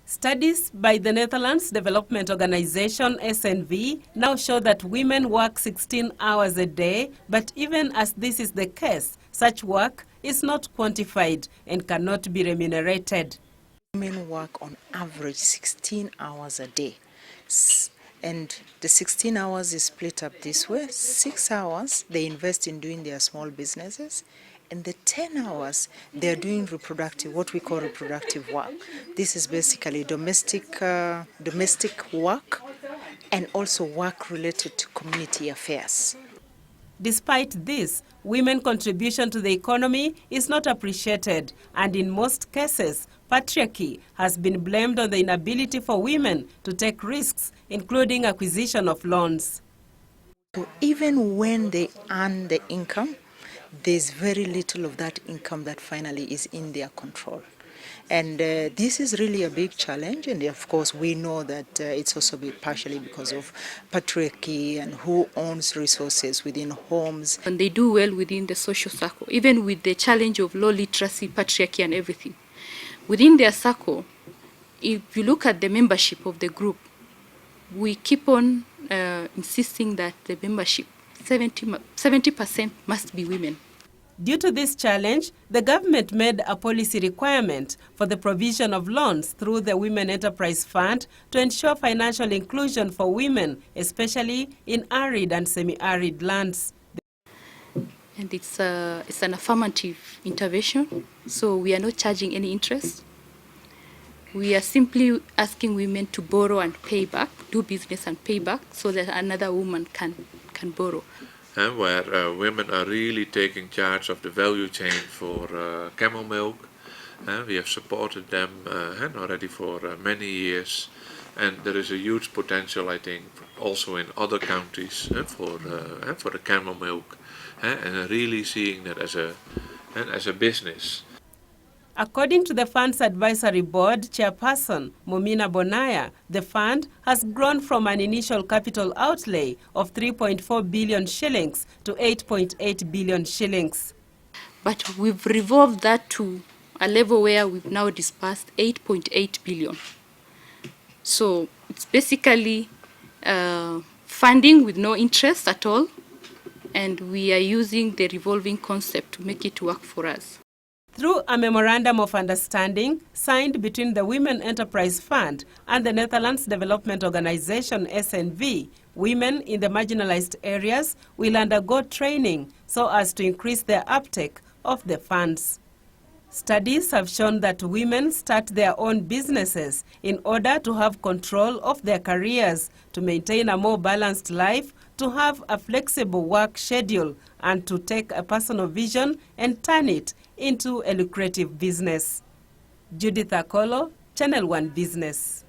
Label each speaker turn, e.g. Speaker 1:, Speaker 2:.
Speaker 1: Studies by the Netherlands Development Organization (SNV) now show that women work 16 hours a day, but even as this is the case, such work is not quantified and cannot be remunerated.
Speaker 2: Women work on average 16 hours a day. And the 16 hours is split up this way. 6 hours they invest in doing their small businesses, and the 10 hours they're doing what we call reproductive work. This is basically domestic work and also work related to community affairs.
Speaker 1: Despite this, women's contribution to the economy is not appreciated, and in most cases, patriarchy has been blamed on the inability for women to take risks, including acquisition of loans.
Speaker 2: So even when they earn the income, there's very little of that income that finally is in their control. And this is really a big challenge, and of course we know that it's also partially because of patriarchy and who owns resources within homes.
Speaker 3: And they do well within the social circle, even with the challenge of low literacy, patriarchy and everything. Within their circle, if you look at the membership of the group, we keep on insisting that the membership, 70% must be women.
Speaker 1: Due to this challenge, the government made a policy requirement for the provision of loans through the Women Enterprise Fund to ensure financial inclusion for women, especially in arid and semi-arid lands.
Speaker 3: And it's an affirmative intervention, so we are not charging any interest. We are simply asking women to borrow and pay back, do business and pay back, so that another woman can borrow.
Speaker 4: And where women are really taking charge of the value chain for camel milk. We have supported them already for many years, and there is a huge potential, I think, also in other countries for the camel milk, and really seeing that as a business.
Speaker 1: According to the fund's advisory board chairperson, Mumina Bonaya, the fund has grown from an initial capital outlay of 3.4 billion shillings to 8.8 billion shillings.
Speaker 3: But we've revolved that to a level where we've now disbursed 8.8 billion. So it's basically funding with no interest at all, and we are using the revolving concept to make it work for us.
Speaker 1: Through a memorandum of understanding signed between the Women Enterprise Fund and the Netherlands Development Organization (SNV), women in the marginalized areas will undergo training so as to increase their uptake of the funds. Studies have shown that women start their own businesses in order to have control of their careers, to maintain a more balanced life, to have a flexible work schedule, and to take a personal vision and turn it into a lucrative business. Judith Akolo, Channel 1 Business.